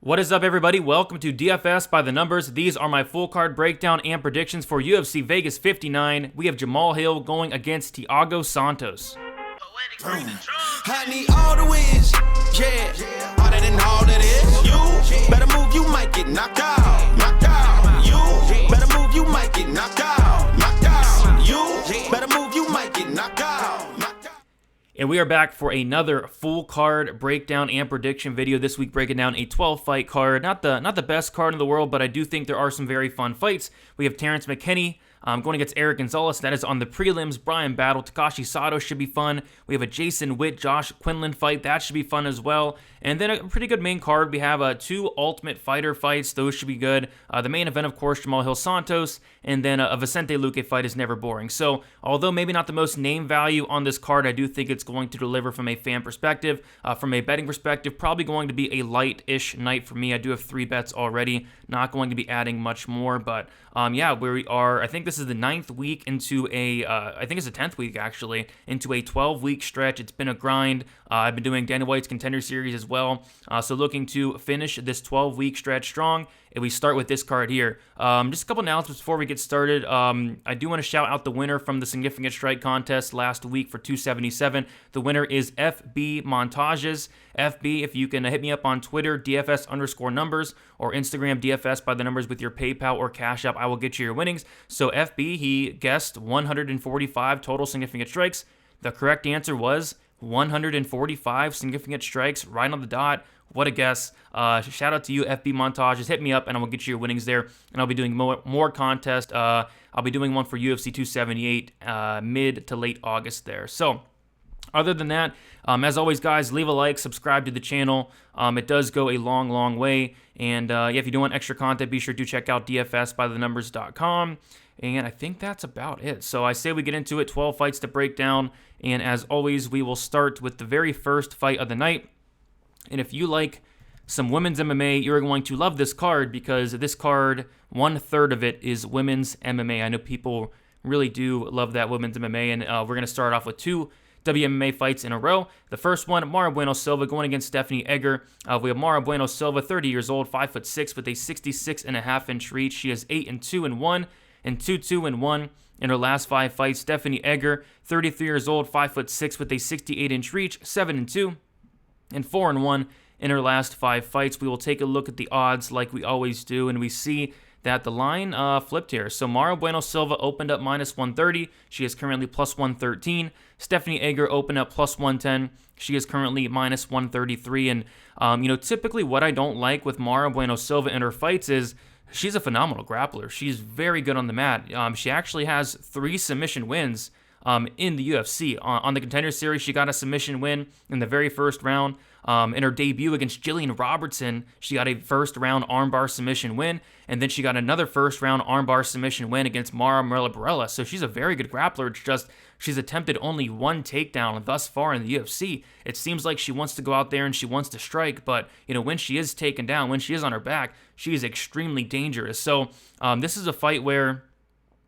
What is up, everybody? Welcome to DFS by the Numbers. These are my full card breakdown and predictions for UFC Vegas 59. We have Jamahal going against Thiago Santos. I need all the wins, yeah. Harder than all that is. You better move, you might get knocked out. Knocked out. You better move, you might get knocked out. Knocked out. You better move, you might get knocked out. Knocked out. And we are back for another full card breakdown and prediction video. This week breaking down a 12-fight card. Not the best card in the world, but I do think there are some very fun fights. We have Terrance McKinney going against Gonzalez. That is on the prelims. Brian battle. Takashi Sato should be fun. We have a Jason Witt, Josh Quinlan fight. That should be fun as well. And then a pretty good main card. We have two Ultimate Fighter fights. Those should be good. The main event, of course, Jamahal Santos. And then a Vicente Luque fight is never boring. So, although maybe not the most name value on this card, I do think it's going to deliver from a fan perspective. From a betting perspective, probably going to be a light-ish night for me. I do have 3 bets already. Not going to be adding much more. But, yeah, we are, I think this is the 9th week into I think it's the 10th week, actually, into a 12-week stretch. It's been a grind. I've been doing Dana White's Contender Series as well. So looking to finish this 12-week stretch strong. And we start with this card here. Just a couple announcements before we get started. I do want to shout out the winner from the Significant Strike contest last week for 277. The winner is FB Montages. FB, if you can hit me up on Twitter, DFS_numbers, or Instagram, DFS by the numbers with your PayPal or Cash App, I will get you your winnings. So FB, he guessed 145 total significant strikes. The correct answer was 145 significant strikes, right on the dot. What a guess. Shout out to you, FB Montages. Hit me up, and I will get you your winnings there. And I'll be doing more contest. I'll be doing one for UFC 278 mid to late August there. So, other than that, as always, guys, leave a like, subscribe to the channel. It does go a long, long way. And yeah, if you do want extra content, be sure to check out dfsbythenumbers.com. And I think that's about it. So I say we get into it, 12 fights to break down. And as always, we will start with the very first fight of the night. And if you like some women's MMA, you're going to love this card because this card, 1/3 of it is women's MMA. I know people really do love that women's MMA. And we're going to start off with 2 WMMA fights in a row. The first one, Mara Bueno Silva going against Stephanie Egger. We have Mara Bueno Silva, 30 years old, 5'6", with a 66.5-inch reach. She is 8-2-1 and 2-2-1 in her last 5 fights. Stephanie Egger, 33 years old, 5'6", with a 68-inch reach, 7-2 and 4-1 in her last 5 fights. We will take a look at the odds like we always do, and we see that the line flipped here. So Mara Bueno Silva opened up -130. She is currently +113. Stephanie Egger opened up +110. She is currently -133. And, typically what I don't like with Mara Bueno Silva in her fights is she's a phenomenal grappler. She's very good on the mat. She actually has 3 submission wins in the UFC. On the Contender Series, she got a submission win in the very first round. In her debut against Jillian Robertson, she got a first-round armbar submission win, and then she got another first-round armbar submission win against Mara Barella. So she's a very good grappler. It's just she's attempted only 1 takedown thus far in the UFC. It seems like she wants to go out there and she wants to strike, but when she is taken down, when she is on her back, she is extremely dangerous. So this is a fight where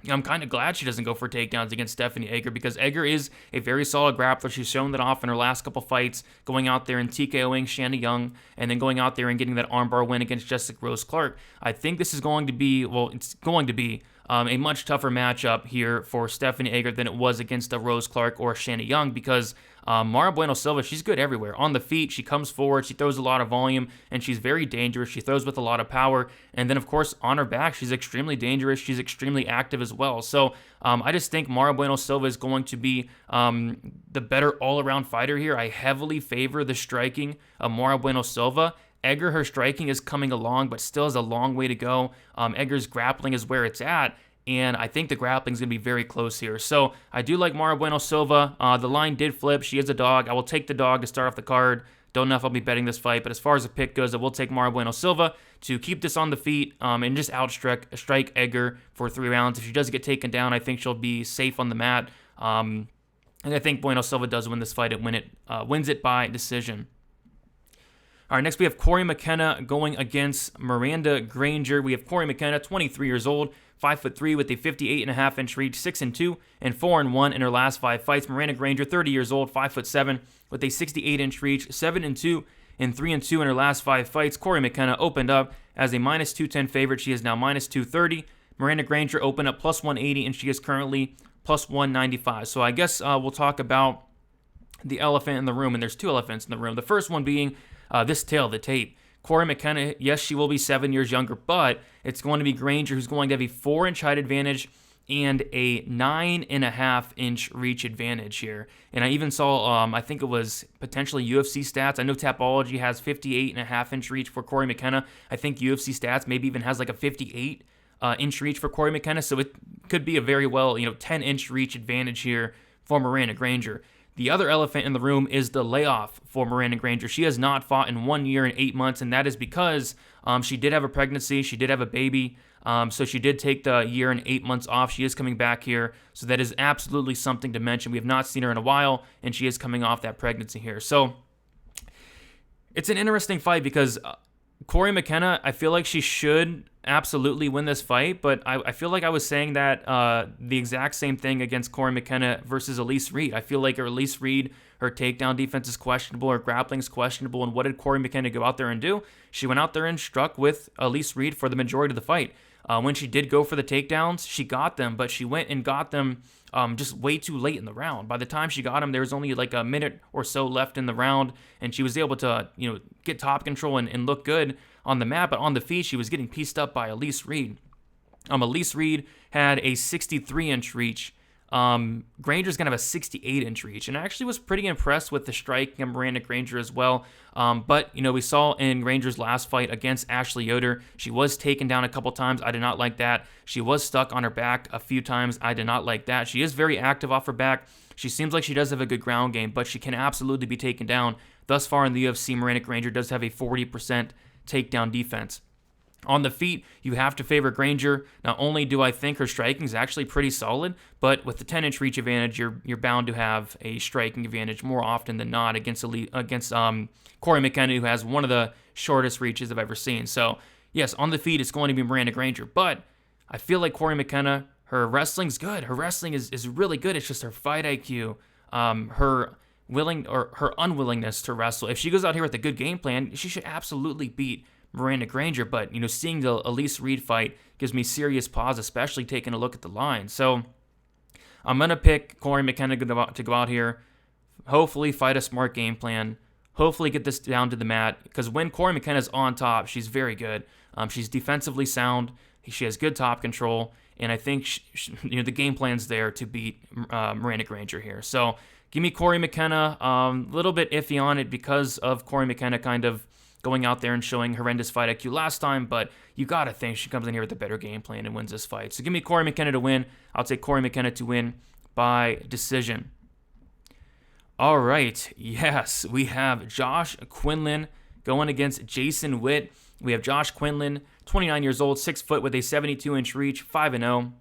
I'm kind of glad she doesn't go for takedowns against Stephanie Egger because Egger is a very solid grappler. She's shown that off in her last couple fights, going out there and TKOing Shanna Young and then going out there and getting that armbar win against Jessica Rose Clark. I think this is going to be, a much tougher matchup here for Stephanie Egger than it was against a Rose Clark or Shanna Young because Mara Bueno Silva, she's good everywhere. On the feet, she comes forward, she throws a lot of volume, and she's very dangerous. She throws with a lot of power. And then, of course, on her back, she's extremely dangerous. She's extremely active as well. So I just think Mara Bueno Silva is going to be the better all-around fighter here. I heavily favor the striking of Mara Bueno Silva. Egger, her striking is coming along, but still has a long way to go. Egger's grappling is where it's at. And I think the grappling is going to be very close here. So I do like Mara Bueno Silva. The line did flip. She is a dog. I will take the dog to start off the card. Don't know if I'll be betting this fight, but as far as the pick goes, I will take Mara Bueno Silva to keep this on the feet and just strike Egger for 3 rounds. If she does get taken down, I think she'll be safe on the mat. And I think Bueno Silva does win this fight and wins it by decision. All right, next we have Corey McKenna going against Miranda Granger. We have Corey McKenna, 23 years old, 5'3" with a 58.5-inch reach, 6-2 and 4-1 in her last 5 fights. Miranda Granger, 30 years old, 5'7" with a 68-inch reach, 7-2 in 3-2 in her last 5 fights. Corey McKenna opened up as a minus 210 favorite. She is now minus 230. Miranda Granger opened up plus 180, and she is currently plus 195. So I guess we'll talk about the elephant in the room, and there's 2 elephants in the room. The first one being this tail of the tape. Corey McKenna, yes, she will be 7 years younger, but it's going to be Granger who's going to have a 4-inch height advantage and a 9.5-inch reach advantage here. And I even saw, I think it was potentially UFC stats. I know Tapology has 58.5-inch reach for Corey McKenna. I think UFC stats maybe even has like a 58-inch reach for Corey McKenna. So it could be a very well, 10-inch reach advantage here for Miranda Granger. The other elephant in the room is the layoff for Miranda Granger. She has not fought in 1 year and 8 months, and that is because she did have a pregnancy, she did have a baby, so she did take the year and 8 months off. She is coming back here, so that is absolutely something to mention. We have not seen her in a while, and she is coming off that pregnancy here. So it's an interesting fight because Corey McKenna, I feel like she should absolutely win this fight, but I feel like I was saying that the exact same thing against Corey McKenna versus Elise Reed. I feel like Elise Reed, her takedown defense is questionable, her grappling is questionable, and what did Corey McKenna go out there and do? She went out there and struck with Elise Reed for the majority of the fight. When she did go for the takedowns, she got them, but she went and got them just way too late in the round. By the time she got them, there was only like a minute or so left in the round, and she was able to get top control and look good on the mat, but on the feet, she was getting pieced up by Elise Reed. Elise Reed had a 63-inch reach. Granger's going to have a 68-inch reach, and I actually was pretty impressed with the striking of Miranda Granger as well. But, we saw in Granger's last fight against Ashley Yoder, she was taken down a couple times. I did not like that. She was stuck on her back a few times. I did not like that. She is very active off her back. She seems like she does have a good ground game, but she can absolutely be taken down. Thus far in the UFC, Miranda Granger does have a 40% takedown defense. On the feet, you have to favor Granger. Not only do I think her striking is actually pretty solid, but with the 10-inch reach advantage, you're bound to have a striking advantage more often than not against Corey McKenna, who has one of the shortest reaches I've ever seen. So, yes, on the feet, it's going to be Miranda Granger, but I feel like Corey McKenna, her wrestling's good. Her wrestling is really good. It's just her fight IQ, her unwillingness to wrestle. If she goes out here with a good game plan, she should absolutely beat Miranda Granger, but seeing the Elise Reed fight gives me serious pause, especially taking a look at the line. So I'm gonna pick Corey McKenna to go out here, hopefully fight a smart game plan, hopefully get this down to the mat, because when Corey McKenna's on top, she's very good. She's defensively sound, she has good top control, and I think the game plan's there to beat Miranda Granger here. So give me Corey McKenna. A little bit iffy on it because of Corey McKenna kind of going out there and showing horrendous fight IQ last time, but you got to think she comes in here with a better game plan and wins this fight. So give me Corey McKenna to win. I'll take Corey McKenna to win by decision. All right, yes, we have Josh Quinlan going against Jason Witt. We have Josh Quinlan, 29 years old, 6 foot with a 72-inch reach, 5-0.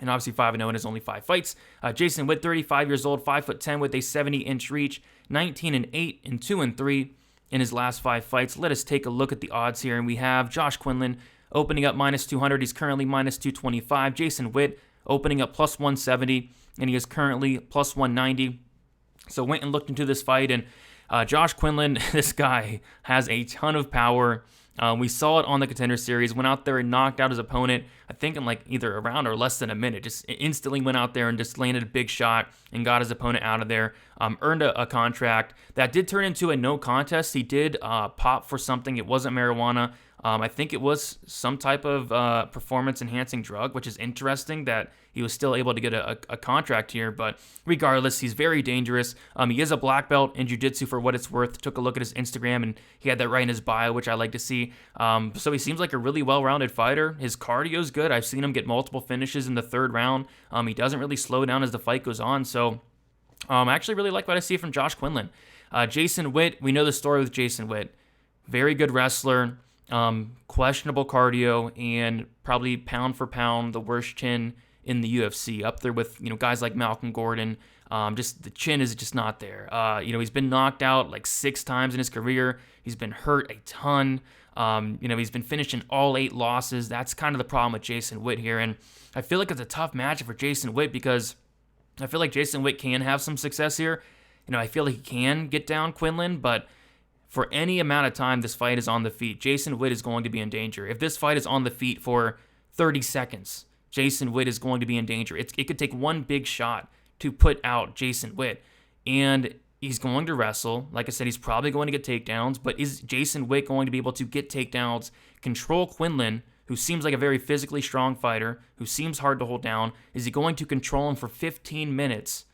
And obviously 5-0 in his only 5 fights. Jason Witt, 35 years old, 5'10" with a 70-inch reach, 19-8 and 2-3 in his last 5 fights. Let us take a look at the odds here. And we have Josh Quinlan opening up minus 200. He's currently minus 225. Jason Witt opening up plus 170, and he is currently plus 190. So went and looked into this fight, and Josh Quinlan, this guy has a ton of power. We saw it on the Contender Series, went out there and knocked out his opponent, I think in like either a round or less than a minute. Just instantly went out there and just landed a big shot and got his opponent out of there. Earned a contract. That did turn into a no contest. He did pop for something. It wasn't marijuana. I think it was some type of performance-enhancing drug, which is interesting that he was still able to get a contract here. But regardless, he's very dangerous. He is a black belt in jiu-jitsu for what it's worth. Took a look at his Instagram, and he had that right in his bio, which I like to see. So he seems like a really well-rounded fighter. His cardio is good. I've seen him get multiple finishes in the 3rd round. He doesn't really slow down as the fight goes on. So I actually really like what I see from Josh Quinlan. Jason Witt, we know the story with Jason Witt. Very good wrestler. Questionable cardio, and probably pound for pound the worst chin in the UFC, up there with guys like Malcolm Gordon. Just the chin is just not there. He's been knocked out like 6 times in his career. He's been hurt a ton. He's been finishing all 8 losses. That's kind of the problem with Jason Witt here, and I feel like it's a tough matchup for Jason Witt because I feel like Jason Witt can have some success here. I feel like he can get down Quinlan, but for any amount of time this fight is on the feet, Jason Witt is going to be in danger. If this fight is on the feet for 30 seconds, Jason Witt is going to be in danger. It could take one big shot to put out Jason Witt. And he's going to wrestle. Like I said, he's probably going to get takedowns, but is Jason Witt going to be able to get takedowns, control Quinlan, who seems like a very physically strong fighter, who seems hard to hold down? Is he going to control him for 15 minutes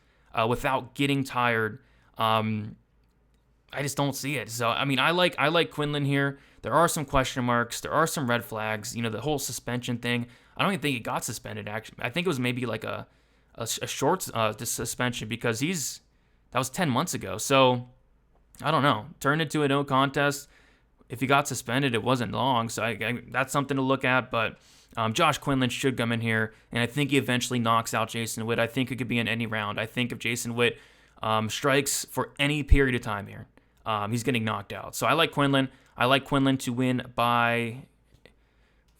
without getting tired? I just don't see it. So, I mean, I like Quinlan here. There are some question marks. There are some red flags. You know, the whole suspension thing. I don't even think he got suspended, actually. I think it was maybe like a short suspension because that was 10 months ago. So, I don't know. Turned into a no contest. If he got suspended, it wasn't long. So, that's something to look at. But Josh Quinlan should come in here, and I think he eventually knocks out Jason Witt. I think it could be in any round. I think if Jason Witt strikes for any period of time here, he's getting knocked out. So I like Quinlan. I like Quinlan to win by,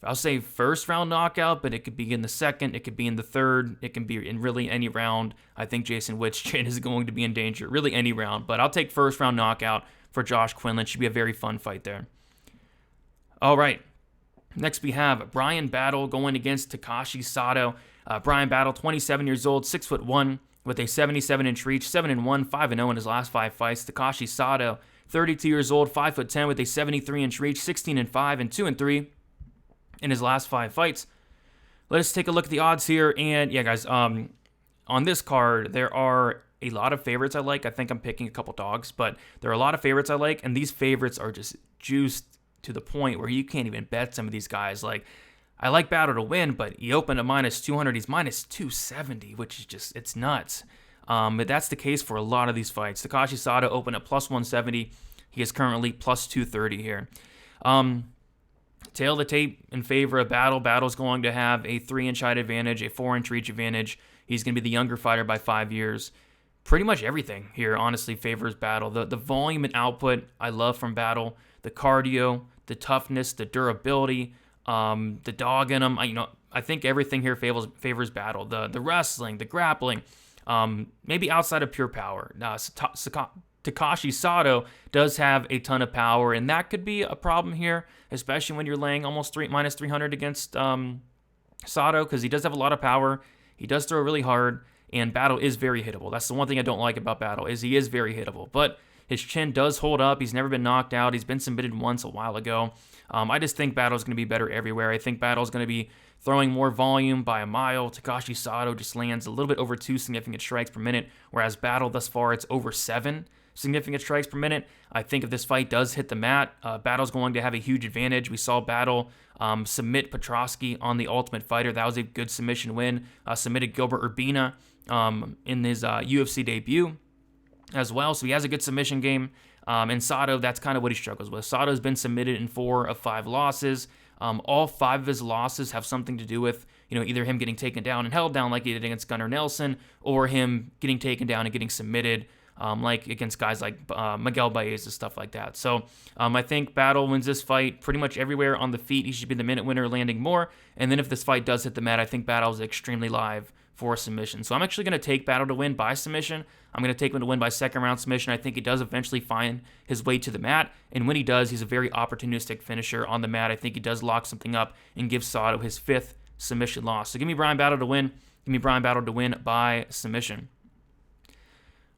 I'll say first round knockout, but it could be in the second, it could be in the third, it can be in really any round. I think Jason Witt's chin is going to be in danger, really any round. But I'll take first round knockout for Josh Quinlan. Should be a very fun fight there. All right. Next we have Bryan Battle going against Takashi Sato. Bryan Battle, 27 years old, 6'1", with a 77-inch reach, 7-1, 5-0 in his last 5 fights. Takashi Sato, 32 years old, 5'10", with a 73-inch reach, 16-5, and 2-3 in his last 5 fights. Let us take a look at the odds here. And yeah, guys, on this card, there are a lot of favorites I like. I think I'm picking a couple dogs, but there are a lot of favorites I like, and these favorites are just juiced to the point where you can't even bet some of these guys. Like, I like Battle to win, but he opened at -200. He's -270, which is just, it's nuts. But that's the case for a lot of these fights. Takashi Sato opened at +170. He is currently +230 here. Tail of the tape in favor of Battle. Battle's going to have a 3-inch height advantage, a 4-inch reach advantage. He's going to be the younger fighter by 5 years. Pretty much everything here, honestly, favors Battle. The volume and output I love from Battle. The cardio, the toughness, the durability, the dog in him. I think everything here favors Battle. The wrestling, the grappling, maybe outside of pure power. Takashi Sato does have a ton of power, and that could be a problem here, especially when you're laying almost -300 against Sato, because he does have a lot of power. He does throw really hard, and Battle is very hittable. That's the one thing I don't like about Battle, is he is very hittable. But his chin does hold up. He's never been knocked out. He's been submitted once a while ago. I just think Battle's going to be better everywhere. I think Battle's going to be throwing more volume by a mile. Takashi Sato just lands a little bit over 2 significant strikes per minute, whereas Battle thus far, it's over 7 significant strikes per minute. I think if this fight does hit the mat, Battle's going to have a huge advantage. We saw Battle submit Petrosky on The Ultimate Fighter. That was a good submission win. Submitted Gilbert Urbina in his UFC debut as well, so he has a good submission game. And Sato, that's kind of what he struggles with. Sato's been submitted in 4 of 5 losses. All 5 of his losses have something to do with, either him getting taken down and held down like he did against Gunnar Nelson, or him getting taken down and getting submitted, like against guys like Miguel Baez and stuff like that. So I think Battle wins this fight pretty much everywhere on the feet. He should be the minute winner, landing more. And then if this fight does hit the mat, I think Battle is extremely live for a submission. So I'm actually going to take Battle to win by submission. I'm going to take him to win by second round submission. I think he does eventually find his way to the mat. And when he does, he's a very opportunistic finisher on the mat. I think he does lock something up and give Sato his 5th submission loss. So give me Bryan Battle to win. Give me Bryan Battle to win by submission.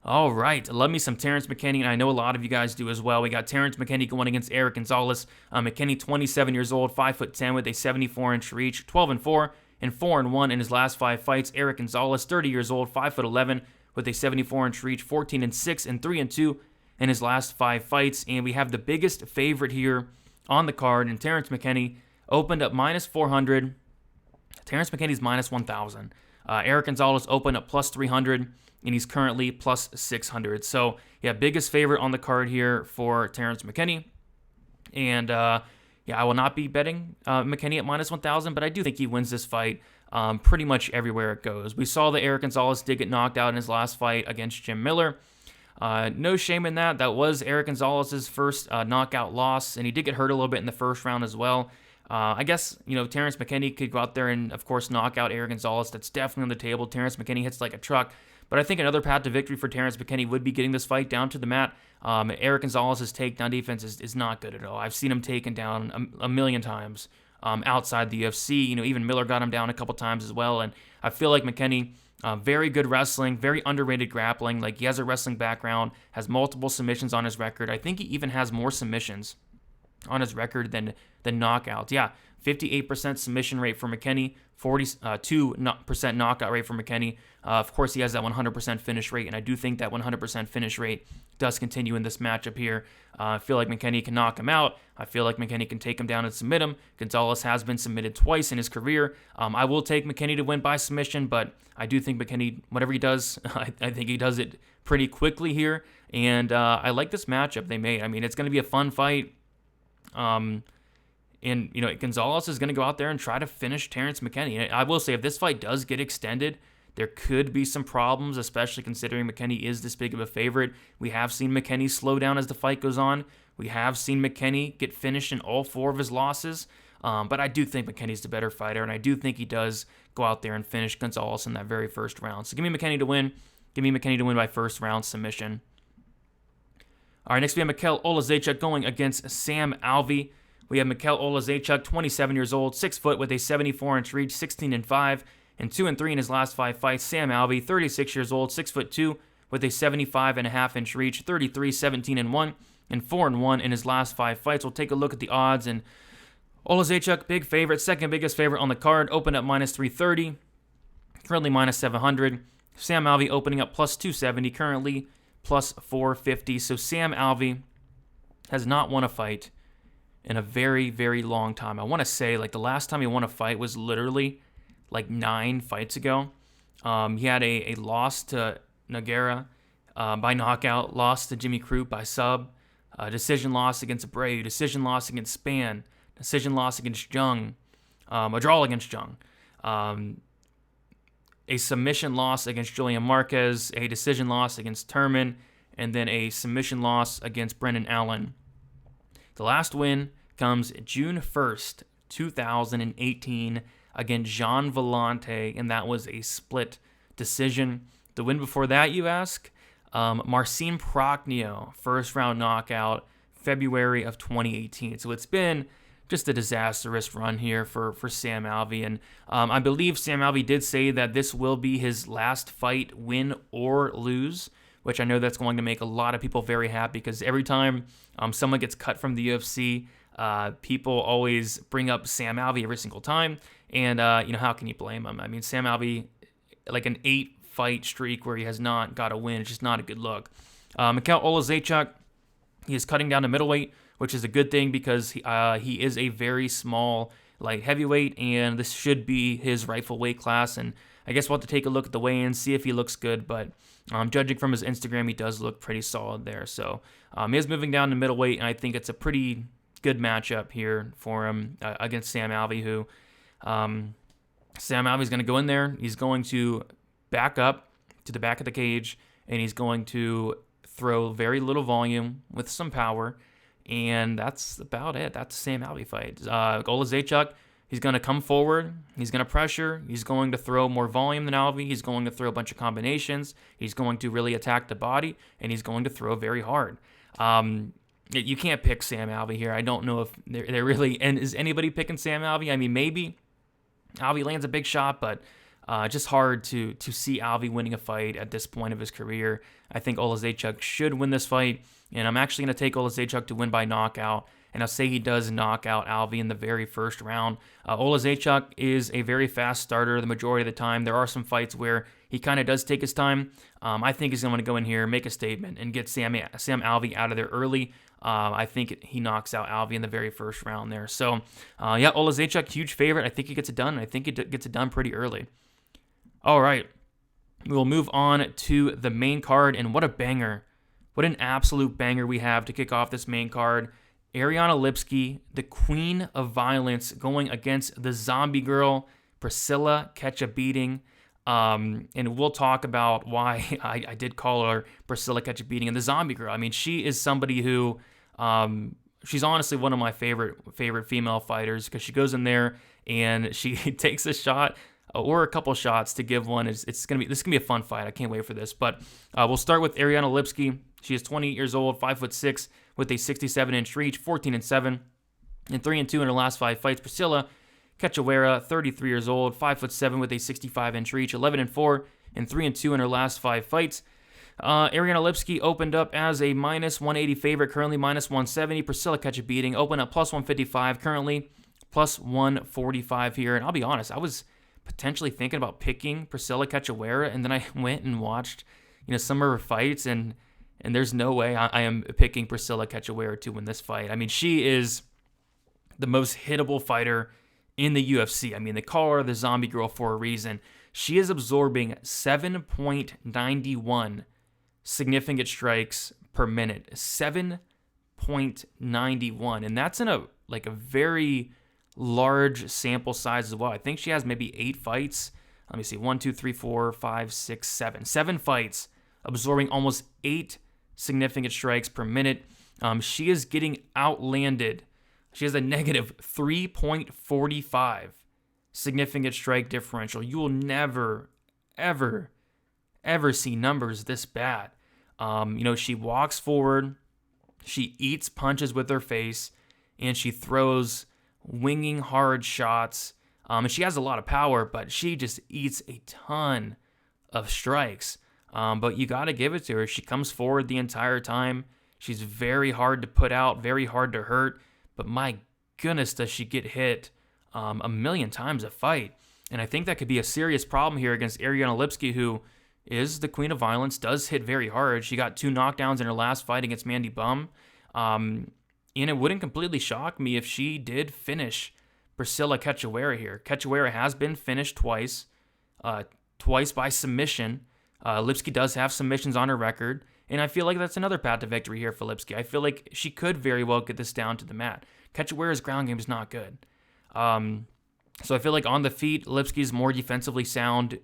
All right, love me some Terrance McKinney, and I know a lot of you guys do as well. We got Terrance McKinney going against Eric Gonzalez. McKinney, 27 years old, 5'10", with a 74-inch reach, 12-4, and 4-1 in his last 5 fights. Eric Gonzalez, 30 years old, 5'11", with a 74-inch reach, 14-6, and 3-2 in his last 5 fights. And we have the biggest favorite here on the card, and Terrance McKinney opened up -400. Terrance McKinney's -1,000. Eric Gonzalez opened up +300. And he's currently +600. So, yeah, biggest favorite on the card here for Terrance McKinney. And, I will not be betting McKinney at -1,000, but I do think he wins this fight pretty much everywhere it goes. We saw that Eric Gonzalez did get knocked out in his last fight against Jim Miller. No shame in that. That was Eric Gonzalez's first knockout loss, and he did get hurt a little bit in the first round as well. I guess, Terrance McKinney could go out there and, of course, knock out Eric Gonzalez. That's definitely on the table. Terrance McKinney hits like a truck. But I think another path to victory for Terrance McKinney would be getting this fight down to the mat. Eric Gonzalez's takedown defense is not good at all. I've seen him taken down a million times outside the UFC. Even Miller got him down a couple times as well. And I feel like McKinney, very good wrestling, very underrated grappling. Like, he has a wrestling background, has multiple submissions on his record. I think he even has more submissions on his record than knockouts. Yeah, 58% submission rate for McKinney, 42% knockout rate for McKinney. Of course, he has that 100% finish rate, and I do think that 100% finish rate does continue in this matchup here. I feel like McKinney can knock him out. I feel like McKinney can take him down and submit him. Gonzalez has been submitted twice in his career. I will take McKinney to win by submission, but I do think McKinney, whatever he does, I think he does it pretty quickly here, and I like this matchup they made. I mean, it's going to be a fun fight. And Gonzalez is going to go out there and try to finish Terrance McKinney. And I will say, if this fight does get extended, there could be some problems, especially considering McKinney is this big of a favorite. We have seen McKinney slow down as the fight goes on. We have seen McKinney get finished in all 4 of his losses. But I do think McKinney's the better fighter, and I do think he does go out there and finish Gonzalez in that very first round. So give me McKinney to win. Give me McKinney to win by first round submission. All right, next we have Michal Oleksiejczuk going against Sam Alvey. We have Michal Oleksiejczuk, 27 years old, 6 foot with a 74-inch reach, 16-5, and 2-3 in his last 5 fights. Sam Alvey, 36 years old, 6'2", with a 75.5-inch reach, 33, 17-1, and 4-1 in his last 5 fights. We'll take a look at the odds, and Oleksiejczuk, big favorite, second biggest favorite on the card, opened up -330, currently -700. Sam Alvey opening up +270, currently +450. So Sam Alvey has not won a fight in a very, very long time. I want to say, like, the last time he won a fight was literally like 9 fights ago. He had a loss to Nogueira by knockout, loss to Jimmy Crute by sub, decision loss against Abreu, decision loss against Span, decision loss against Jung, a draw against Jung, a submission loss against Julian Marquez, a decision loss against Turman, and then a submission loss against Brendan Allen. The last win comes June 1st, 2018 against Jean Vellante, and that was a split decision. The win before that, you ask? Marcin Prokhnio, first round knockout, February of 2018. So it's been just a disastrous run here for Sam Alvey. And I believe Sam Alvey did say that this will be his last fight, win or lose, which I know that's going to make a lot of people very happy, because every time someone gets cut from the UFC, people always bring up Sam Alvey every single time. And, how can you blame him? I mean, Sam Alvey, like an 8-fight streak where he has not got a win, it's just not a good look. Michal Oleksiejczuk, he is cutting down to middleweight, which is a good thing, because he is a very small light heavyweight, and this should be his rightful weight class. And I guess we'll have to take a look at the weigh-in, see if he looks good, but judging from his Instagram, he does look pretty solid there. So he is moving down to middleweight, and I think it's a pretty good matchup here for him against Sam Alvey, who Sam Alvey's going to go in there, he's going to back up to the back of the cage, and he's going to throw very little volume with some power. And that's about it. That's a Sam Alvey fight. Oleksiejczuk, he's going to come forward. He's going to pressure. He's going to throw more volume than Alvey. He's going to throw a bunch of combinations. He's going to really attack the body, and he's going to throw very hard. You can't pick Sam Alvey here. I don't know if they're really... And is anybody picking Sam Alvey? I mean, maybe Alvey lands a big shot, but just hard to see Alvey winning a fight at this point of his career. I think Oleksiejczuk should win this fight, and I'm actually going to take Oleksiejczuk to win by knockout, and I'll say he does knock out Alvey in the very first round. Oleksiejczuk is a very fast starter the majority of the time. There are some fights where he kind of does take his time. I think he's going to go in here, make a statement, and get Sam Alvey out of there early. I think he knocks out Alvey in the very first round there. So, Oleksiejczuk, huge favorite. I think he gets it done. I think he gets it done pretty early. All right. We will move on to the main card, and what a banger. What an absolute banger we have to kick off this main card. Ariane Lipski, the queen of violence, going against the zombie girl, Priscila Catch a Beating. And we'll talk about why I did call her Priscila Catch a Beating and the zombie girl. I mean, she is somebody who, she's honestly one of my favorite female fighters, because she goes in there and she takes a shot or a couple shots to give one. This is gonna be a fun fight. I can't wait for this. But we'll start with Ariane Lipski. She is 28 years old, 5'6", with a 67-inch reach, 14-7, and 3-2 in her last 5 fights. Priscila Cachoeira, 33 years old, 5'7", with a 65-inch reach, 11-4, and 3-2 in her last 5 fights. Ariane Lipski opened up as a minus 180 favorite, currently minus 170. Priscila catch a beating, opened up plus 155, currently plus 145 here. And I'll be honest, I was potentially thinking about picking Priscila Cachoeira, and then I went and watched, some of her fights, and there's no way I am picking Priscila Cachoeira to win this fight. I mean, she is the most hittable fighter in the UFC. I mean, they call her the zombie girl for a reason. She is absorbing 7.91 significant strikes per minute. 7.91. And that's in a very large sample size as well. I think she has maybe 8 fights. Let me see. 1, 2, 3, 4, 5, 6, 7. 7 fights, absorbing almost 8 significant strikes per minute. She is getting outlanded. She has a negative 3.45 significant strike differential. You will never, ever, ever see numbers this bad. She walks forward, she eats punches with her face, and she throws winging hard shots. And she has a lot of power, but she just eats a ton of strikes. But you got to give it to her. She comes forward the entire time. She's very hard to put out, very hard to hurt. But my goodness, does she get hit a million times a fight. And I think that could be a serious problem here against Ariane Lipski, who is the queen of violence, does hit very hard. She got 2 knockdowns in her last fight against Mandy Bum. And it wouldn't completely shock me if she did finish Priscila Cachoeira here. Cachoeira has been finished twice by submission. Lipski does have submissions on her record, and I feel like that's another path to victory here for Lipski. I feel like she could very well get this down to the mat. Cachoeira's ground game is not good. So I feel like on the feet, Lipski's more defensively sound.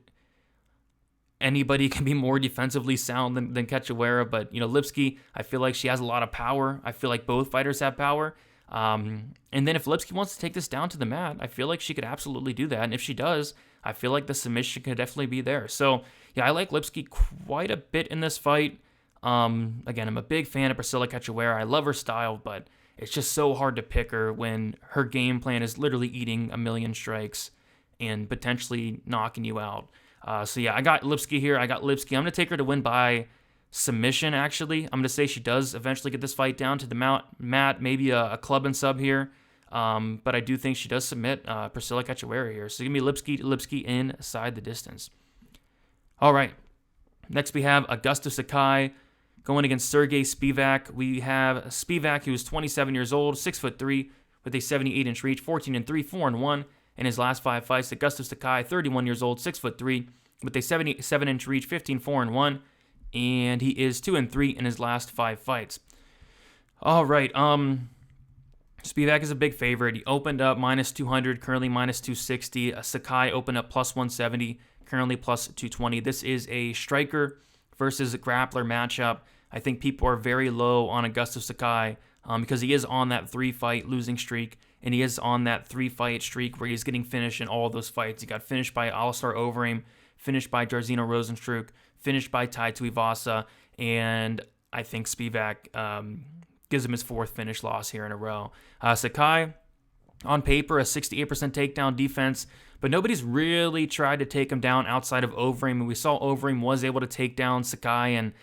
Anybody can be more defensively sound than Cachoeira, but Lipski, I feel like she has a lot of power. I feel like both fighters have power. And then if Lipski wants to take this down to the mat, I feel like she could absolutely do that. And if she does, I feel like the submission could definitely be there. So yeah, I like Lipski quite a bit in this fight. Again, I'm a big fan of Priscila Cachoeira. I love her style, but it's just so hard to pick her when her game plan is literally eating a million strikes and potentially knocking you out. So yeah, I got Lipski here. I'm going to take her to win by submission, actually. I'm going to say she does eventually get this fight down to the mat, maybe a club and sub here. But I do think she does submit Priscila Cachoeira here. So give me Lipski inside the distance. All right. Next we have Augusto Sakai going against Sergey Spivak. We have Spivak, who is 27 years old, 6'3", with a 78-inch reach, 14-3, 4-1 in his last 5 fights. Augusto Sakai, 31 years old, 6'3", with a 77-inch reach, 15-4-1, and he is 2-3 in his last 5 fights. All right, Spivak is a big favorite. He opened up minus 200, currently minus 260. Sakai opened up plus 170, currently plus 220. This is a striker versus a grappler matchup. I think people are very low on Augusto Sakai because he is on that 3-fight losing streak, and he is on that 3-fight streak where he's getting finished in all those fights. He got finished by Alistar Overeem, finished by Jairzinho Rozenstruik, finished by Tai Tuivasa, and I think Spivak gives him his 4th finish loss here in a row. Sakai, on paper, a 68% takedown defense, but nobody's really tried to take him down outside of Overeem. And we saw Overeem was able to take down Sakai, and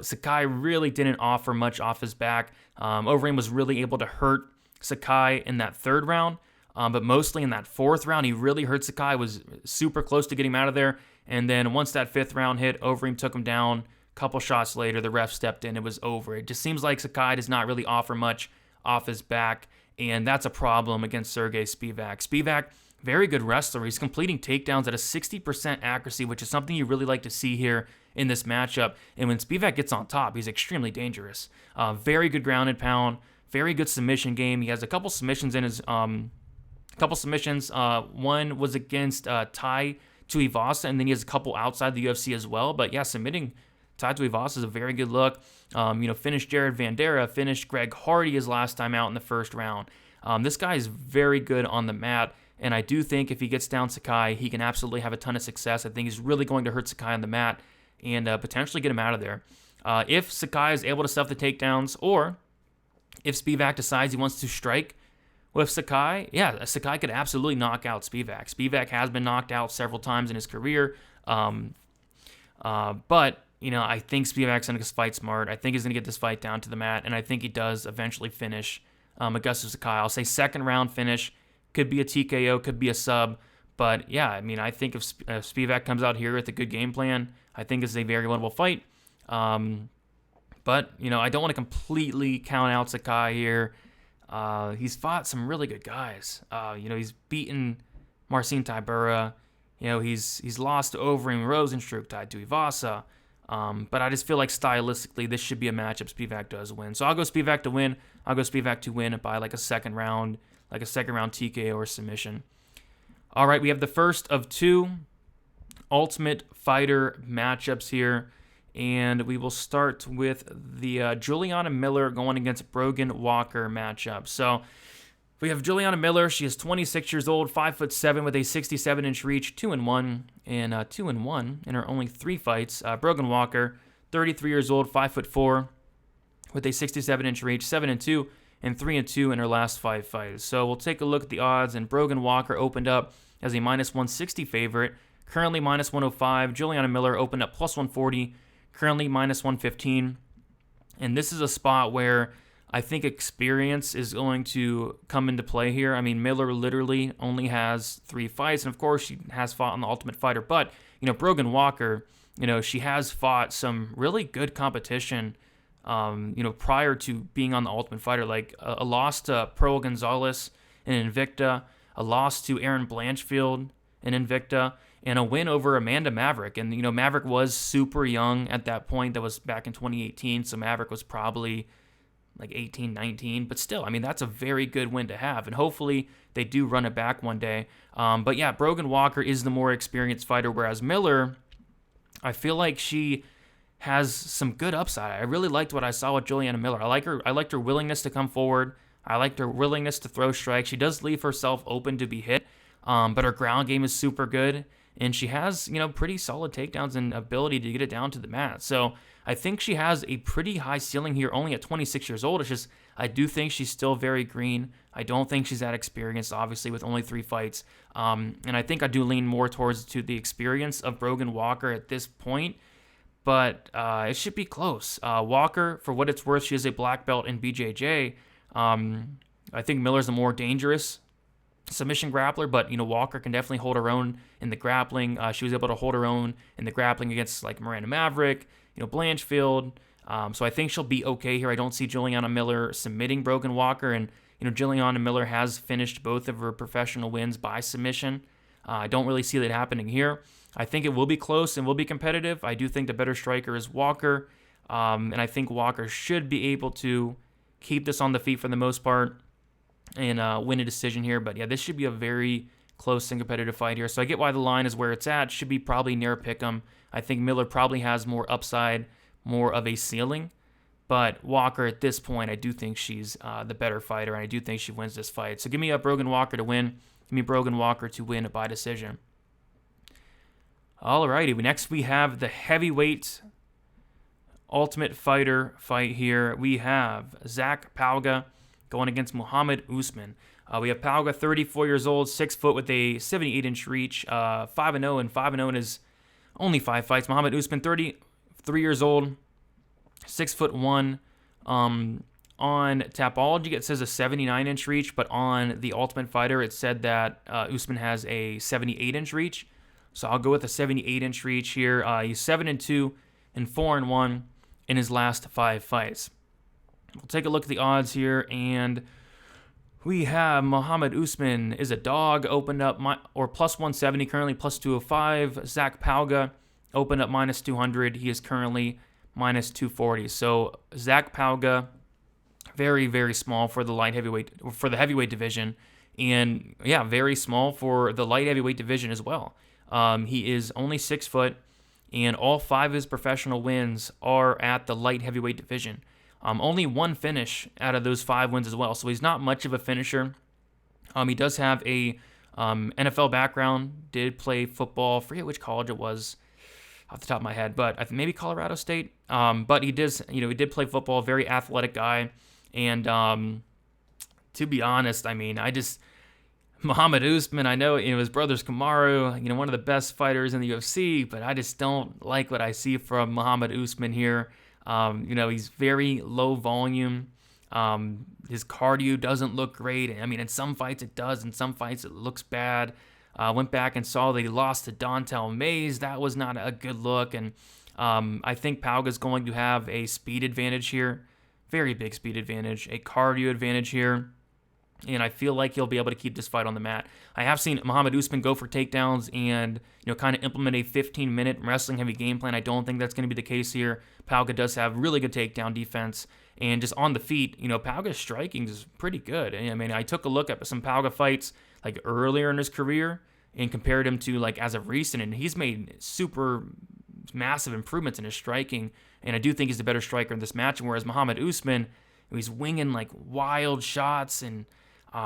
Sakai really didn't offer much off his back. Overeem was really able to hurt Sakai in that 3rd round, but mostly in that 4th round, he really hurt Sakai, was super close to getting him out of there. And then once that 5th round hit, Overeem took him down. Couple shots later, the ref stepped in. It was over. It just seems like Sakai does not really offer much off his back, and that's a problem against Sergey Spivak. Spivak, very good wrestler. He's completing takedowns at a 60% accuracy, which is something you really like to see here in this matchup. And when Spivak gets on top, he's extremely dangerous. Very good ground and pound, very good submission game. He has a couple submissions in his one was against Tai Tuivasa, and then he has a couple outside the UFC as well. But yeah, submitting Tai Tuivasa is a very good look. Finished Jared Vandera, finished Greg Hardy his last time out in the 1st round. This guy is very good on the mat, and I do think if he gets down Sakai, he can absolutely have a ton of success. I think he's really going to hurt Sakai on the mat and potentially get him out of there. If Sakai is able to stuff the takedowns, or if Spivak decides he wants to strike with Sakai, Sakai could absolutely knock out Spivak. Spivak has been knocked out several times in his career, but I think Spivak's going to fight smart. I think he's going to get this fight down to the mat, and I think he does eventually finish Augusto Sakai. I'll say second round finish. Could be a TKO, could be a sub. But yeah, I think if Spivak comes out here with a good game plan, I think it's a very winnable fight. But I don't want to completely count out Sakai here. He's fought some really good guys. He's beaten Marcin Tybura. He's lost to Overeem, Rosenstruck, Tai Tuivasa. But I just feel like stylistically, this should be a matchup Spivak does win. So I'll go Spivak to win. I'll go Spivak to win by like a second round TKO or submission. All right, we have the first of two Ultimate Fighter matchups here. And we will start with the Juliana Miller going against Brogan Walker matchup. So we have Juliana Miller. She is 26 years old, 5'7" with a 67-inch reach, 2-1, and 2-1 in her only 3 fights. Brogan Walker, 33 years old, 5'4", with a 67-inch reach, 7-2, and 3-2 in her last 5 fights. So we'll take a look at the odds. And Brogan Walker opened up as a -160 favorite, currently -105. Juliana Miller opened up +140. Currently -115, and this is a spot where I think experience is going to come into play here. Miller literally only has 3 fights, and of course she has fought on the Ultimate Fighter, but, Brogan Walker, she has fought some really good competition, prior to being on the Ultimate Fighter, like a loss to Pearl Gonzalez in Invicta, a loss to Erin Blanchfield in Invicta, and a win over Amanda Maverick. And, Maverick was super young at that point. That was back in 2018, so Maverick was probably like 18, 19. But still, that's a very good win to have. And hopefully they do run it back one day. But yeah, Brogan Walker is the more experienced fighter, whereas Miller, I feel like she has some good upside. I really liked what I saw with Juliana Miller. I liked her willingness to come forward. I liked her willingness to throw strikes. She does leave herself open to be hit, but her ground game is super good. And she has, pretty solid takedowns and ability to get it down to the mat. So I think she has a pretty high ceiling here, only at 26 years old. It's just, I do think she's still very green. I don't think she's that experienced, obviously, with only 3 fights. And I think I do lean more towards to the experience of Brogan Walker at this point. But it should be close. Walker, for what it's worth, she is a black belt in BJJ. I think Miller's a more dangerous submission grappler, but Walker can definitely hold her own in the grappling. She was able to hold her own in the grappling against like Miranda Maverick, Blanchfield. So I think she'll be okay here. I don't see Juliana Miller submitting Brogan Walker, and Juliana Miller has finished both of her professional wins by submission. I don't really see that happening here. I think it will be close and will be competitive. I do think the better striker is Walker, and I think Walker should be able to keep this on the feet for the most part and win a decision here. But yeah, this should be a very close and competitive fight here. So I get why the line is where it's at. Should be probably near pick'em. I think Miller probably has more upside, more of a ceiling. But Walker, at this point, I do think she's the better fighter, and I do think she wins this fight. So give me a Brogan Walker to win. Give me Brogan Walker to win by decision. Alrighty, next we have the heavyweight Ultimate Fighter fight here. We have Zach Pauga going against Muhammed Usman. We have Pauga, 34 years old, 6 foot with a 78-inch reach, 5-0, and 5-0 in his only 5 fights. Muhammed Usman, 33 years old, 6'1". On Tapology, it says a 79-inch reach, but on the Ultimate Fighter, it said that Usman has a 78-inch reach. So I'll go with a 78-inch reach here. He's 7-2 and 4-1 in his last 5 fights. We'll take a look at the odds here, and we have Muhammed Usman is a dog, opened up plus 170, currently plus 205. Zach Pauga opened up minus 200. He is currently minus 240. So Zach Pauga, very, very small for the heavyweight division, and yeah, very small for the light heavyweight division as well. He is only 6 foot, and all 5 of his professional wins are at the light heavyweight division. Only one finish out of those 5 wins as well, so he's not much of a finisher. He does have a NFL background, did play football, forget which college it was off the top of my head, but I think maybe Colorado State. But he did play football, very athletic guy. And to be honest, Muhammad Usman, I know his brother's Kamaru, one of the best fighters in the UFC, but I just don't like what I see from Muhammad Usman here. He's very low volume. His cardio doesn't look great. In some fights it does, in some fights it looks bad. Went back and saw that he lost to Dontel Mays. That was not a good look. And I think Pauga's going to have a speed advantage here. Very big speed advantage. A cardio advantage here. And I feel like he'll be able to keep this fight on the mat. I have seen Muhammad Usman go for takedowns and kind of implement a 15-minute wrestling-heavy game plan. I don't think that's going to be the case here. Pauga does have really good takedown defense. And just on the feet, Pauga's striking is pretty good. I took a look at some Pauga fights like earlier in his career and compared him to like as of recent, and he's made super massive improvements in his striking. And I do think he's the better striker in this match. Whereas Muhammad Usman, he's winging like wild shots and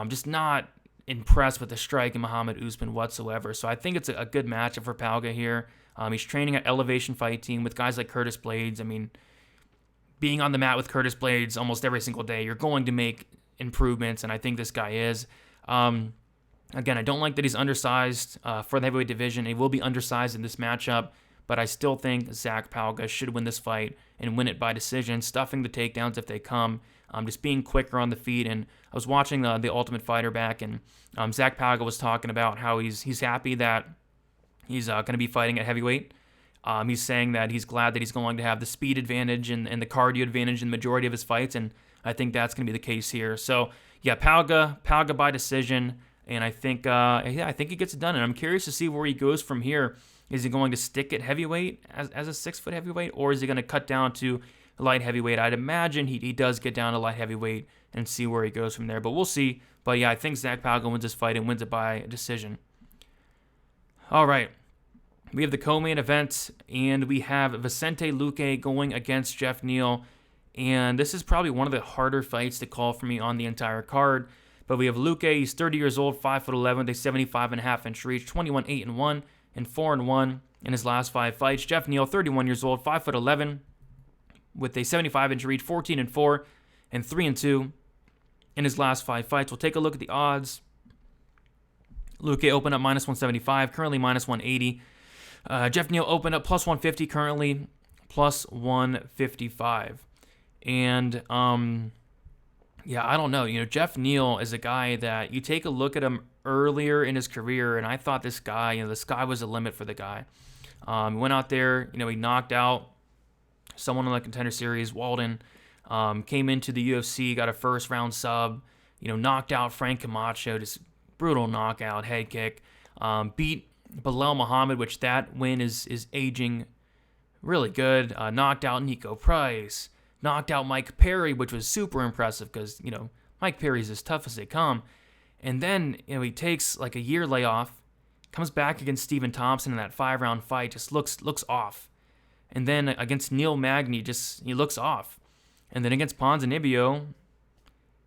just not impressed with the strike in Muhammad Usman whatsoever. So I think it's a good matchup for Pauga here. He's training at Elevation Fight Team with guys like Curtis Blades. Being on the mat with Curtis Blades almost every single day, you're going to make improvements, and I think this guy is. Again, I don't like that he's undersized for the heavyweight division. He will be undersized in this matchup, but I still think Zach Pauga should win this fight and win it by decision, stuffing the takedowns if they come, just being quicker on the feet. And I was watching the Ultimate Fighter back, and Zach Pauga was talking about how he's happy that he's going to be fighting at heavyweight. He's saying that he's glad that he's going to have the speed advantage and the cardio advantage in the majority of his fights, and I think that's going to be the case here. So, yeah, Pauga by decision, and I think he gets it done, and I'm curious to see where he goes from here. Is he going to stick at heavyweight as a 6-foot heavyweight, or is he going to cut down to light heavyweight? I'd imagine he does get down to light heavyweight and see where he goes from there, but we'll see. But, yeah, I think Zach Pauga wins this fight and wins it by decision. All right. We have the co-main event, and we have Vicente Luque going against Geoff Neal. And this is probably one of the harder fights to call for me on the entire card. But we have Luque, he's 30 years old, 5'11", a 75.5-inch reach, 21-8-1, and 4-1 in his last 5 fights. Geoff Neal, 31 years old, 5'11", with a 75-inch reach, 14-4, and 3-2 in his last 5 fights. We'll take a look at the odds. Luque opened up -175, currently -180. Geoff Neal opened up +150, currently +155. And, I don't know. Geoff Neal is a guy that you take a look at him earlier in his career, and I thought the sky was the limit for the guy. He went out there, he knocked out someone on the Contender Series, Walden, came into the UFC, got a first-round sub, knocked out Frank Camacho, just brutal knockout, head kick, beat Belal Muhammad, which that win is aging really good. Knocked out Nico Price. Knocked out Mike Perry, which was super impressive because, Mike Perry's as tough as they come. And then, he takes like a year layoff, comes back against Stephen Thompson in that 5-round fight, just looks off. And then against Neil Magny, he looks off. And then against Ponzinibbio,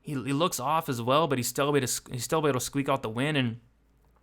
he looks off as well, but he's still able to squeak out the win. And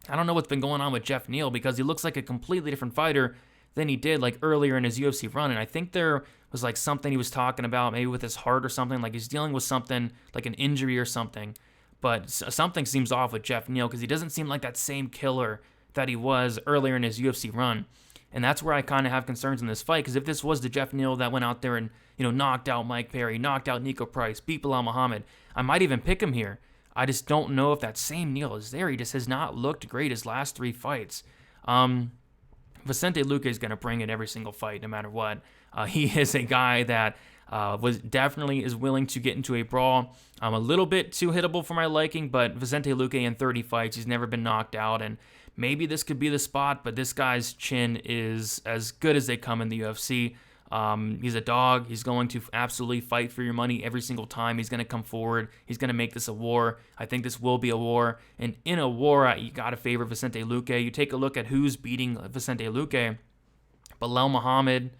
I don't know what's been going on with Geoff Neal because he looks like a completely different fighter than he did like earlier in his UFC run. And I think there was like something he was talking about, maybe with his heart or something, like he's dealing with something like an injury or something. But something seems off with Geoff Neal because he doesn't seem like that same killer that he was earlier in his UFC run. And that's where I kind of have concerns in this fight, because if this was the Geoff Neal that went out there and, knocked out Mike Perry, knocked out Nico Price, beat Belal Muhammad, I might even pick him here. I just don't know if that same Neal is there. He just has not looked great his last 3 fights. Vicente Luque is going to bring it every single fight, no matter what. He is a guy that is willing to get into a brawl. A little bit too hittable for my liking, but Vicente Luque in 30 fights, he's never been knocked out, and maybe this could be the spot, but this guy's chin is as good as they come in the UFC. He's a dog. He's going to absolutely fight for your money every single time. He's going to come forward. He's going to make this a war. I think this will be a war. And in a war, you got to favor Vicente Luque. You take a look at who's beating Vicente Luque. Belal Muhammad,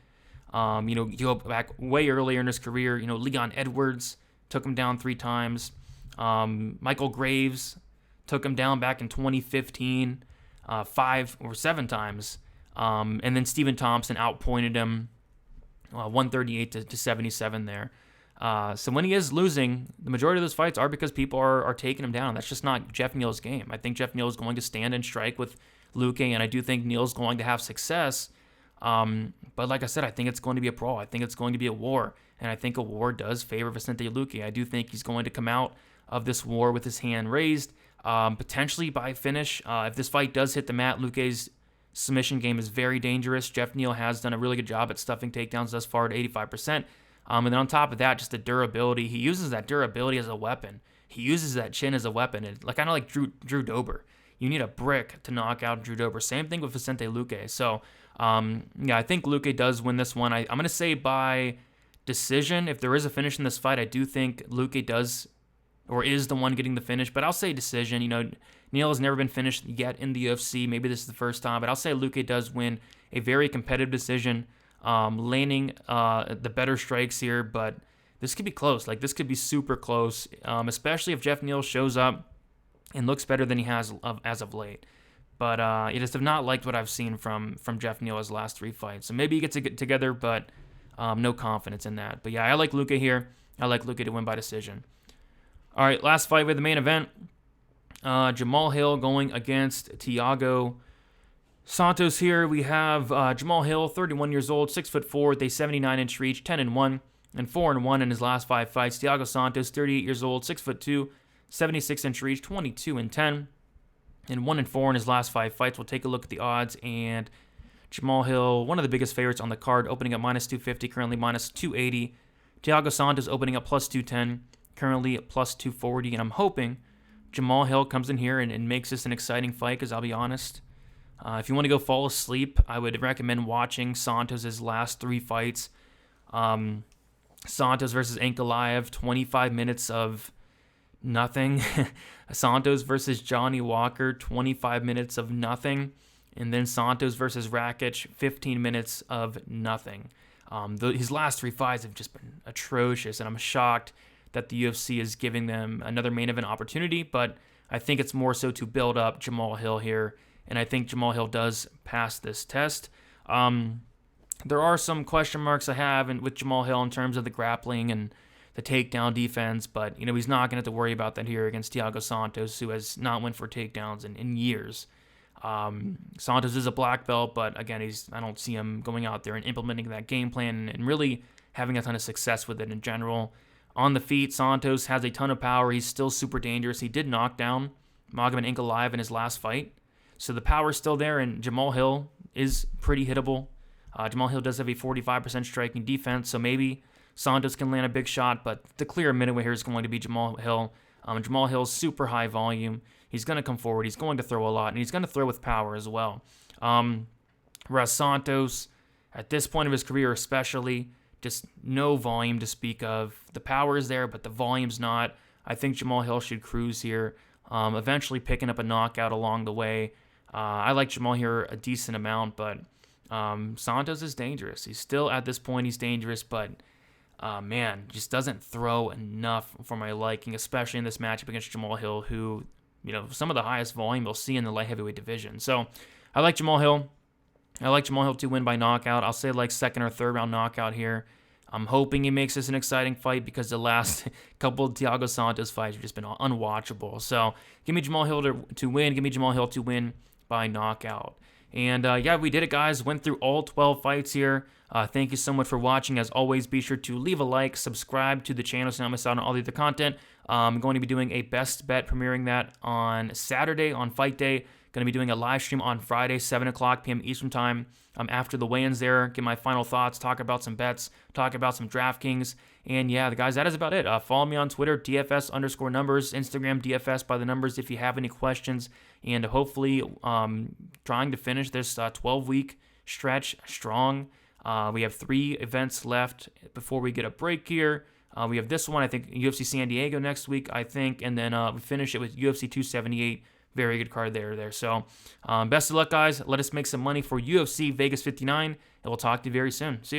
You go back way earlier in his career, Leon Edwards took him down 3 times. Michael Graves took him down back in 2015, 5 or 7 times. And then Stephen Thompson outpointed him 138 to 77 there. So when he is losing, the majority of those fights are because people are taking him down. That's just not Geoff Neal's game. I think Geoff Neal is going to stand and strike with Luque, and I do think Neal's going to have success. But like I said, I think it's going to be a brawl. I think it's going to be a war, and I think a war does favor Vicente Luque. I do think he's going to come out of this war with his hand raised, potentially by finish. If this fight does hit the mat, Luque's submission game is very dangerous. Geoff Neal has done a really good job at stuffing takedowns thus far at 85%. And then on top of that, just the durability. He uses that durability as a weapon. He uses that chin as a weapon. Kind of like Drew Dober. You need a brick to knock out Drew Dober. Same thing with Vicente Luque. So, I think Luque does win this one. I'm going to say by decision. If there is a finish in this fight, I do think Luque does or is the one getting the finish. But I'll say decision. Neal has never been finished yet in the UFC. Maybe this is the first time. But I'll say Luque does win a very competitive decision, landing the better strikes here. But this could be close. This could be super close, especially if Geoff Neal shows up and looks better than he has as of late. But I just have not liked what I've seen from Geoff Neal his last 3 fights. So maybe he gets it together, but no confidence in that. But yeah, I like Luque here. I like Luque to win by decision. All right, last fight with the main event. Jamahal Hill going against Thiago Santos here. We have Jamahal Hill, 31 years old, 6'4", with a 79-inch reach, 10-1, and 4-1 in his last 5 fights. Thiago Santos, 38 years old, 6'2", 76-inch reach, 22-10, and 1-4 in his last 5 fights. We'll take a look at the odds, and Jamahal Hill, one of the biggest favorites on the card, opening at -250, currently -280. Thiago Santos opening up +210, currently at +240, and I'm hoping Jamahal Hill comes in here and makes this an exciting fight, because I'll be honest, if you want to go fall asleep, I would recommend watching Santos' last 3 fights. Santos versus Ankalaev, 25 minutes of nothing. Santos versus Johnny Walker, 25 minutes of nothing. And then Santos versus Rakic, 15 minutes of nothing. His last 3 fights have just been atrocious, and I'm shocked that the UFC is giving them another main event opportunity, but I think it's more so to build up Jamahal Hill here, and I think Jamahal Hill does pass this test. There are some question marks I have with Jamahal Hill in terms of the grappling and the takedown defense, but he's not going to have to worry about that here against Thiago Santos, who has not went for takedowns in years. Santos is a black belt, but again, I don't see him going out there and implementing that game plan and really having a ton of success with it in general. On the feet, Santos has a ton of power. He's still super dangerous. He did knock down Muhammed Ankalaev in his last fight, so the power is still there, and Jamahal Hill is pretty hittable. Jamahal Hill does have a 45% striking defense, so maybe Santos can land a big shot, but the clear middleweight here is going to be Jamahal Hill. Jamahal Hill's super high volume. He's going to come forward. He's going to throw a lot, and he's going to throw with power as well. Whereas Santos, at this point of his career especially, just no volume to speak of. The power is there, but the volume's not. I think Jamahal Hill should cruise here, eventually picking up a knockout along the way. I like Jamahal here a decent amount, but Santos is dangerous. He's still, at this point, he's dangerous, but just doesn't throw enough for my liking, especially in this matchup against Jamahal Hill, who, some of the highest volume we'll see in the light heavyweight division. So I like Jamahal Hill. I like Jamahal Hill to win by knockout. I'll say second or third round knockout here. I'm hoping he makes this an exciting fight, because the last couple of Thiago Santos fights have just been unwatchable. So give me Jamahal Hill to win. Give me Jamahal Hill to win by knockout. And we did it, guys. Went through all 12 fights here. Thank you so much for watching. As always, be sure to leave a like, subscribe to the channel so you don't miss out on all the other content. I'm going to be doing a best bet, premiering that on Saturday on fight day. Going to be doing a live stream on Friday, 7 o'clock p.m. Eastern Time. After the weigh-ins there, give my final thoughts, talk about some bets, talk about some DraftKings. And guys, that is about it. Follow me on Twitter, DFS_numbers, Instagram, DFS by the numbers if you have any questions. And hopefully trying to finish this 12-week stretch strong. We have 3 events left before we get a break here. We have this one, I think, UFC San Diego next week, I think. And then we finish it with UFC 278. Very good card there. So, best of luck, guys. Let us make some money for UFC Vegas 59, and we'll talk to you very soon. See you.